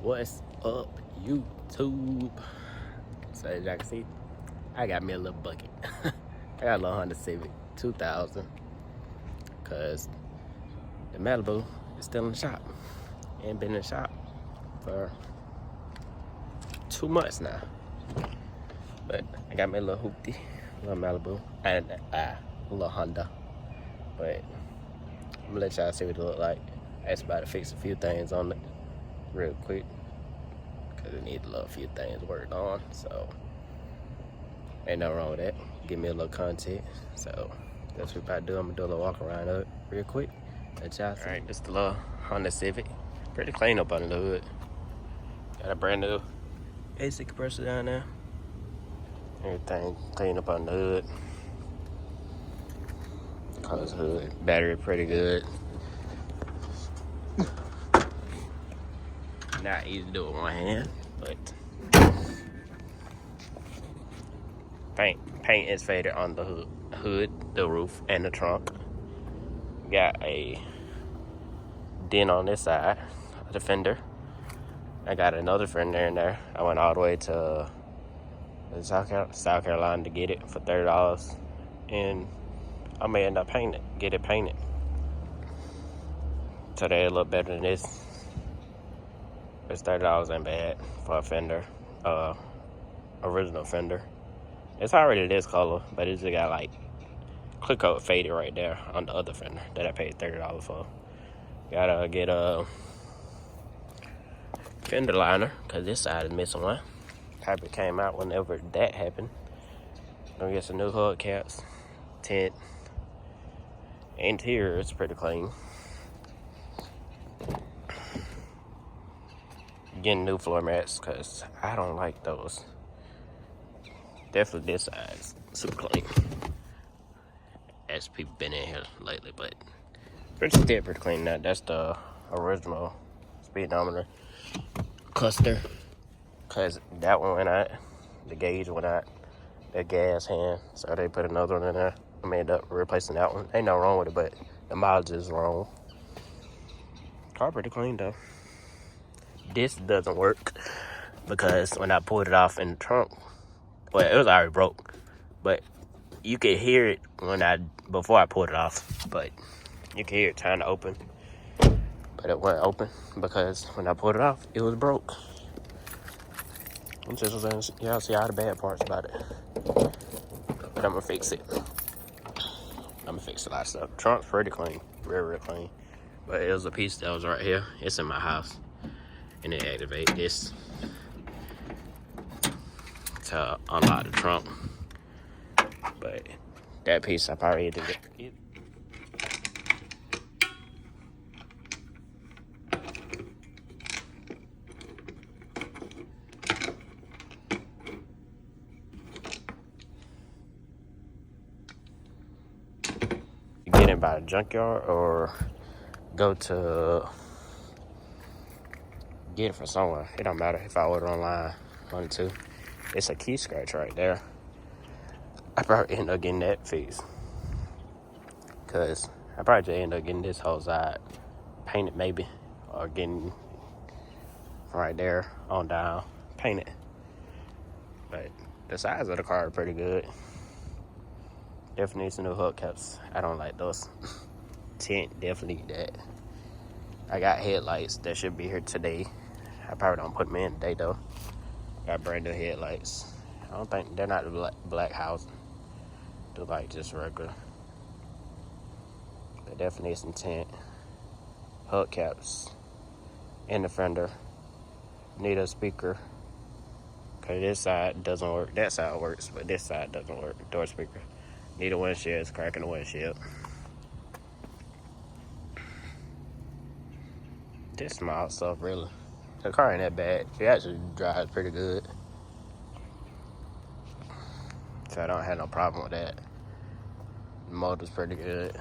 What's up, YouTube? So as y'all can see, I got me a little bucket. I got a little Honda Civic 2000, cause the Malibu is still in the shop. Ain't been in the shop for 2 months now. But I got me a little hoopty, a little Malibu, and a little Honda. But I'm gonna let y'all see what it look like. I just about to fix a few things on it real quick, cause it needs a little few things worked on. So ain't nothing wrong with that. Give me a little content. So that's what we about to do. I'm gonna do a little walk around of it real quick. Let y'all see. Alright, this the little Honda Civic. Pretty clean up under the hood. Got a brand new AC compressor down there. Everything clean up on the hood. Cause hood battery pretty good. Not easy to do with one hand, but paint is faded on the hood, the roof, and the trunk. Got a dent on this side of the fender. I got another fender in there. I went all the way to South Carolina to get it for $30, and I may end up get it painted. So they a little better than this. It's $30 ain't bad for a fender, original fender. It's already this color, but it just got like clear coat faded right there on the other fender that I paid $30 for. Gotta get a fender liner, cause this side is missing one. Probably came out whenever that happened. Gonna get some new hubcaps, tint. Interior is pretty clean. Getting new floor mats, cause I don't like those. Definitely this side is super clean. As people been in here lately, but still pretty clean now. That's the original speedometer cluster, cause that one went out, the gauge went out, the gas hand, so they put another one in there. I may end up replacing that one. Ain't nothing wrong with it, but the mileage is wrong. Car pretty clean though. This doesn't work because when I pulled it off in the trunk, well, it was already broke, but you could hear it before I pulled it off, but you could hear it trying to open, but it wasn't open because when I pulled it off, it was broke. I'm just saying, y'all see all the bad parts about it, but I'm gonna fix it. I'm gonna fix a lot of stuff. Trunk's pretty clean, real clean, but it was a piece that was right here. It's in my house, and it activate this to unlock the trunk. But that piece I probably did it. Get it by a junkyard or go to get it from somewhere. It don't matter if I order online. One, two. It's a key scratch right there. I probably end up getting that fixed, cause I probably just end up getting this whole side painted maybe, or getting right there on down painted. But the size of the car is pretty good. Definitely need some new hubcaps. I don't like those. Tint, definitely need that. I got headlights that should be here today. I probably don't put them in today though. Got brand new headlights. I don't think they're not the black housing. They're like just regular. But definitely need some tint. Hubcaps in the fender. Need a speaker, cause this side doesn't work. That side works, but this side doesn't work. Door speaker. Need a windshield. It's cracking the windshield. Just small stuff, really. The car ain't that bad. It actually drives pretty good, so I don't have no problem with that. The motor's pretty good,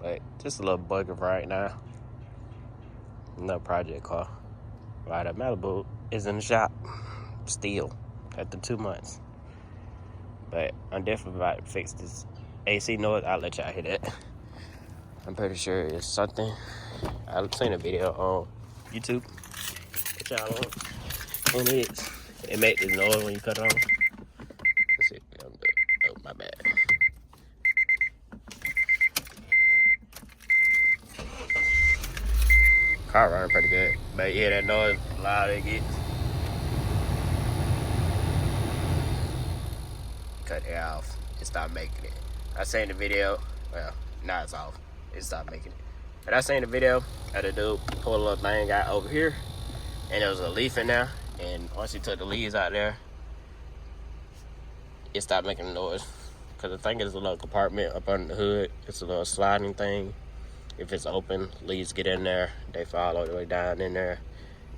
but just a little bugger for right now. No project car. Right, that Malibu is in the shop still after 2 months, but I'm definitely about to fix this AC noise. I'll let y'all hear that. I'm pretty sure it's something. I've seen a video on YouTube. channel, and it makes this noise when you cut it on. Let's see. Oh, my bad. Car running pretty good, but yeah, that noise loud it gets. Cut it off. It stopped making it. I seen the video. Well, now it's off. It stopped making it. But I seen the video of the dude pull a little thing out over here, and there was a leaf in there. And once he took the leaves out there, it stopped making a noise. Cause I think it's a little compartment up under the hood. It's a little sliding thing. If it's open, leaves get in there. They fall all the way down in there,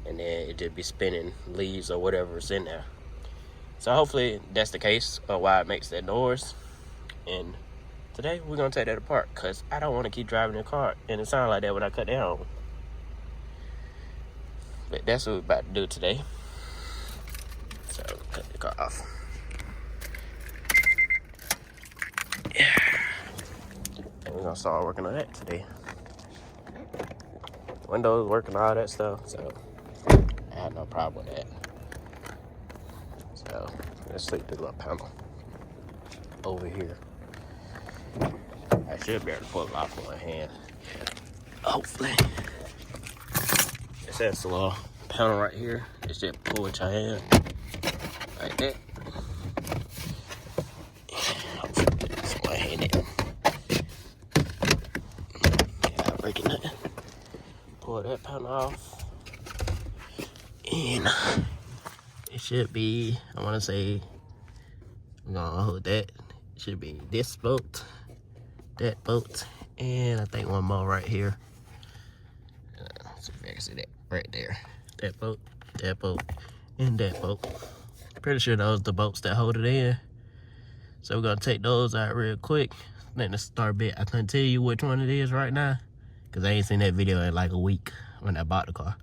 and then it just be spinning leaves or whatever's in there. So hopefully that's the case of why it makes that noise. And today we're gonna take that apart because I don't want to keep driving the car and it sounds like that when I cut down. But that's what we're about to do today. So cut the car off. Yeah. And we're gonna start working on that today. Windows working, all that stuff. So I had no problem with that. So let's take the little panel over here. I should be able to pull it off with my hand. Hopefully. It says the little panel right here. It's just pull with your hand. Like that. Hopefully it's one handed. Yeah, breaking that. Pull that panel off. And it should be, I want to say, I'm gonna hold that. It should be this bolt, that bolt, and I think one more right here. So if I can see that right there. That bolt, and that bolt. Pretty sure those are the bolts that hold it in. So we're gonna take those out real quick. Then the start bit, I couldn't tell you which one it is right now, because I ain't seen that video in like a week when I bought the car.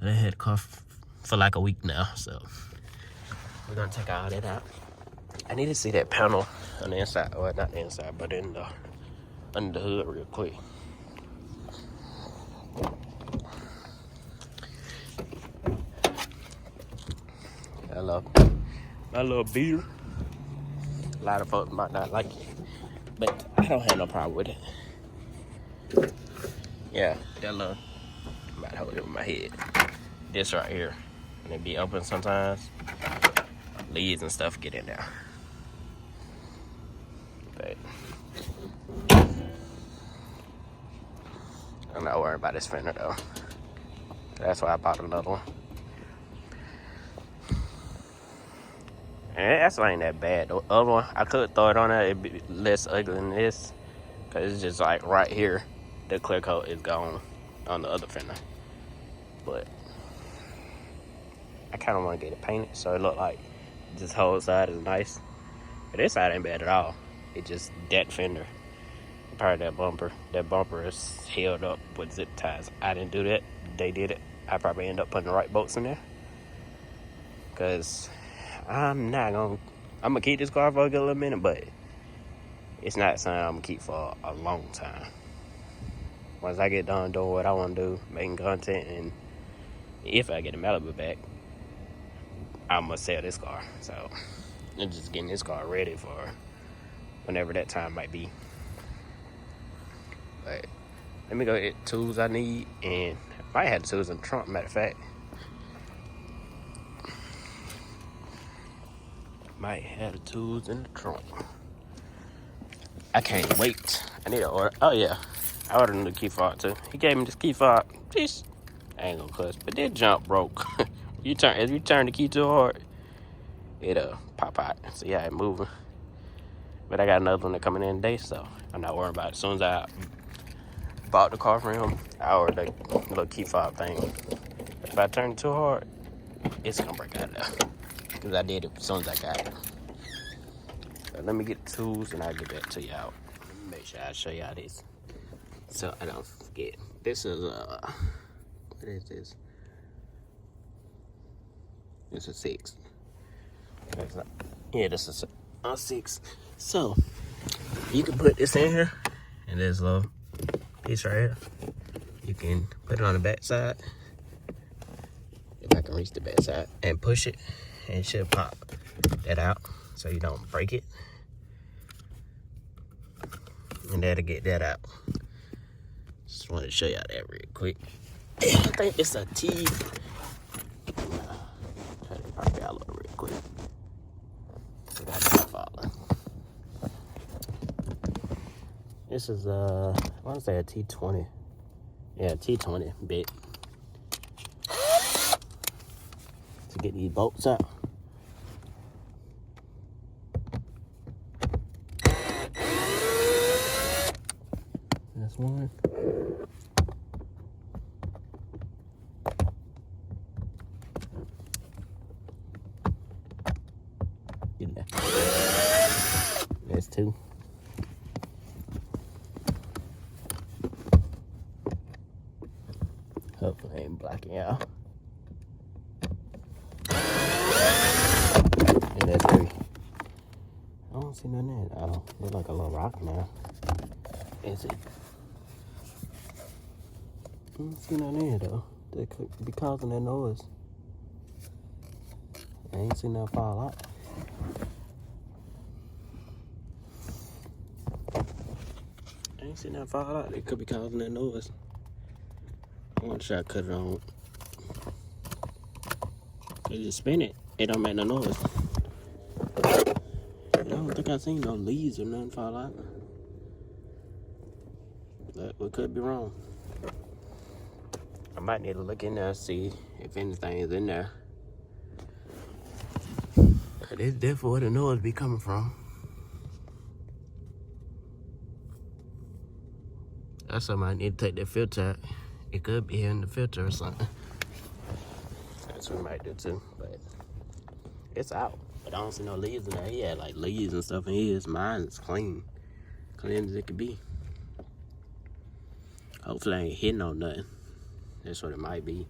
And I had the car for like a week now, so we're gonna take all that out. I need to see that panel on the inside, well, not the inside, but in the under the hood real quick. My little beater. A lot of folks might not like it, but I don't have no problem with it. Yeah, that little, I might hold it with my head. This right here, and it be open sometimes. Leaves and stuff get in there. But I'm not worried about this fender though. That's why I bought another one. And that's ain't that bad. The other one, I could throw it on there. It'd be less ugly than this, cause it's just like right here, the clear coat is gone on the other fender. But I kind of want to get it painted so it look like this whole side is nice. But this side ain't bad at all. It just that fender, part of that bumper. That bumper is held up with zip ties. I didn't do that. They did it. I probably end up putting the right bolts in there, cause I'm gonna keep this car for a good little minute, but it's not something I'm gonna keep for a long time. Once I get done doing what I want to do, making content, and if I get a Malibu back, I'm gonna sell this car. So I'm just getting this car ready for whenever that time might be. But let me go get the tools I need, and I might have the tools in the trunk, matter of fact. Might have the tools in the trunk. I can't wait. I need to order. Oh yeah, I ordered a new key fob too. He gave me this key fob. This, I ain't gonna cuss, but that jump broke. If you turn the key too hard, it'll pop out. See how it moving. But I got another one that coming in today, so I'm not worried about it. As soon as I bought the car from him, I ordered a little key fob thing. If I turn it too hard, it's gonna break out there. Because I did it as soon as I got it. So let me get the tools and I'll get back to y'all. Let me make sure I show y'all this, so I don't forget. This is what is this? It's a 6. Yeah, this is a 6. So you can put this in here, and this little piece right here, you can put it on the back side, can reach the back side and push it, and it should pop that out so you don't break it. And that'll get that out. Just wanted to show y'all that real quick. I think it's a T. Try to pop it out real quick. This is I want to say a T20. Yeah, T20 bit. To get these bolts out. That's one. Get that. That's two. Hopefully I ain't blocking out. And that's three. I don't see nothing in it. Oh, it's like a little rock now. Is it? I don't see nothing in it though. That could be causing that noise. I ain't seen that fall out. I ain't seen that fall out. It could be causing that noise. I want to try to cut it on. Cause you spin it, it don't make no noise. I don't think I seen no leaves or nothing fall out. But we could be wrong. I might need to look in there and see if anything is in there. But it's definitely where the noise be coming from. That's something I need to take that filter out. It could be in the filter or something. That's what we might do too, but it's out. But I don't see no leaves in there. He had like leaves and stuff in his. Mine is clean. Clean as it could be. Hopefully I ain't hitting on nothing. That's what it might be.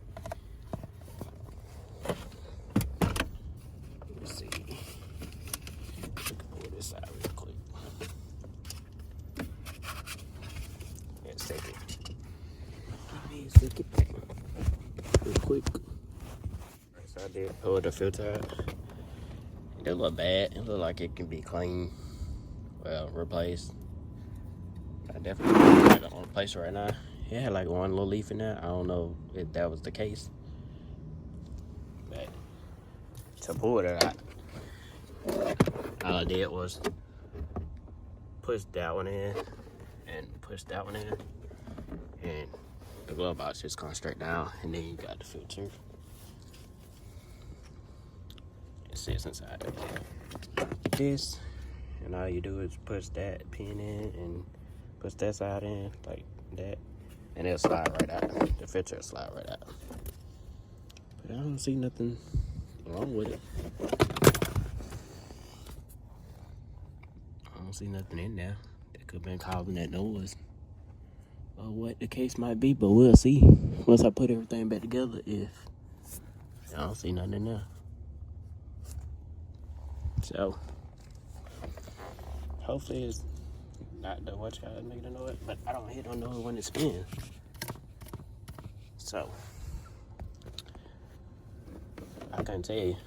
Let's see. Pull this out real quick. Let's take it. Stick it real quick. So I did pull the filter out. It didn't look bad. It looked like it can be clean. Well, replaced. I definitely got it on the place right now. It had like one little leaf in there. I don't know if that was the case. But to pull it out, all I did was push that one in and push that one in. And the glove box just comes straight down, and then you got the filter. It sits inside of this, and all you do is push that pin in and push that side in like that, and it'll slide right out. The filter will slide right out. But I don't see nothing wrong with it. I don't see nothing in there that could have been causing that noise. Or what the case might be, but we'll see once I put everything back together. If I don't see nothing in there, so hopefully it's not the watch out making a noise. But I don't hit on noise when it spins. So I can't tell you.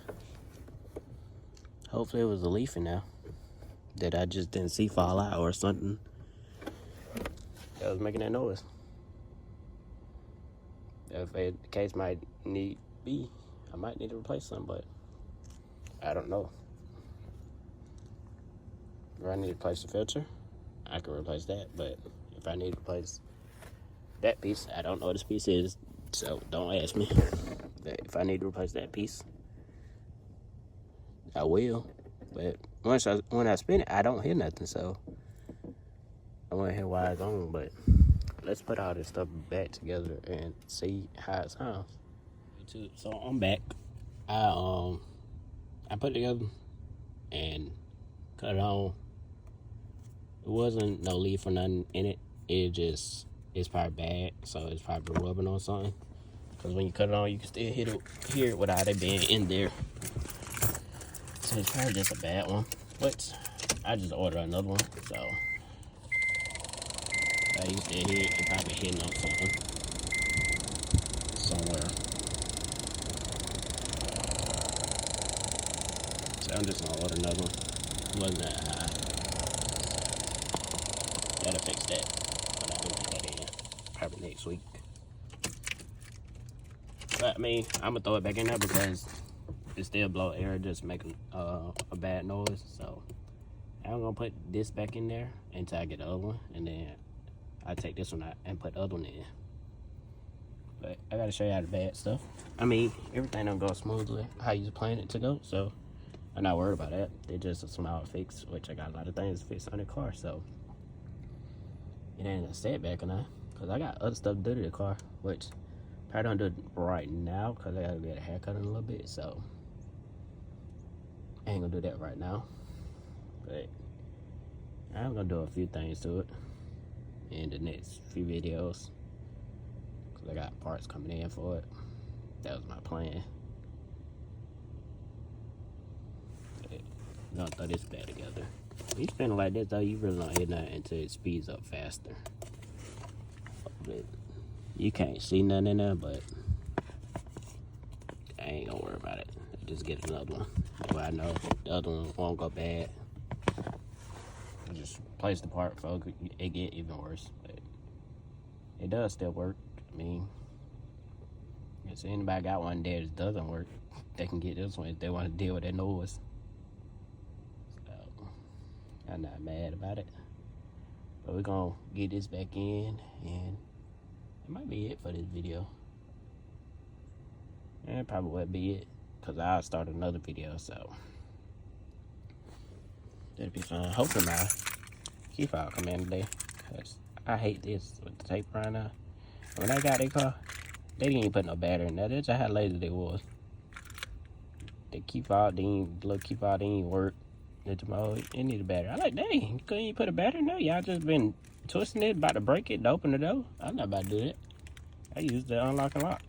Hopefully it was a leaf in there that I just didn't see fall out or something that was making that noise. If the case might need be, I might need to replace some, but I don't know. If I need to replace the filter, I can replace that. But if I need to replace that piece, I don't know what this piece is, so don't ask me. But if I need to replace that piece, I will. But when I spin it, I don't hear nothing, so I want to hear why it's on. But let's put all this stuff back together and see how it sounds. So I'm back. I put it together and cut it on. It wasn't no leaf or nothing in it. It's probably bad, so it's probably rubbing on something. Because when you cut it on, you can still hear it without it being in there. So it's probably just a bad one. But I just ordered another one, so you can still hear it probably hitting on something somewhere. So I'm just gonna order another one. Wasn't that high. Gotta fix that. But I don't get that in. Probably next week. But I mean, I'm gonna throw it back in there because it still blow air, just making a bad noise. So I'm gonna put this back in there until I get the other one, and then I take this one out and put the other one in. But I gotta show you how the bad stuff. I mean, everything don't go smoothly how you plan it to go, so I'm not worried about that. It's just a small fix, which I got a lot of things to fix on the car, so it ain't a setback or nothing. Cause I got other stuff to do to the car, which probably don't do it right now because I gotta get a haircut in a little bit, so I ain't gonna do that right now. But I'm gonna do a few things to it in the next few videos. Cause I got parts coming in for it. That was my plan. But I'm gonna throw this back together. When you spin it like this though, you really don't hit nothing until it speeds up faster. But you can't see nothing in there, but I ain't gonna worry about it. Just get another one. Well, I know the other one won't go bad. I just place the part before it get even worse. But it does still work. I mean, if anybody got one there that doesn't work, they can get this one if they want to deal with that noise. So I'm not mad about it. But we're gonna get this back in, and it might be it for this video. And it probably would be it, because I'll start another video, so that'll be fun. Hopefully my key fob come in today, because I hate this with the tape right now. When I got that car, they didn't even put no battery in there. That's just how lazy they was. The key fob, the little key fob didn't even work. It needed a battery. I like, dang, you couldn't even put a battery in there? Y'all just been twisting it, about to break it to open the door? I'm not about to do that. I used the unlock and lock.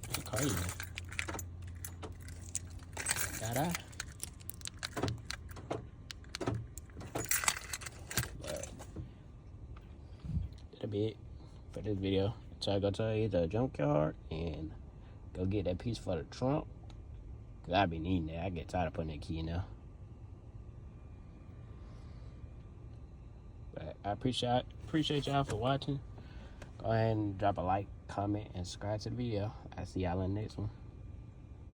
That's crazy. Got But that'll be it for this video. So I go to the junkyard and go get that piece for the trunk. Cause I be needing that. I get tired of putting that key in there. But I appreciate y'all for watching. Go ahead and drop a like, comment, and subscribe to the video. I'll see y'all in the next one.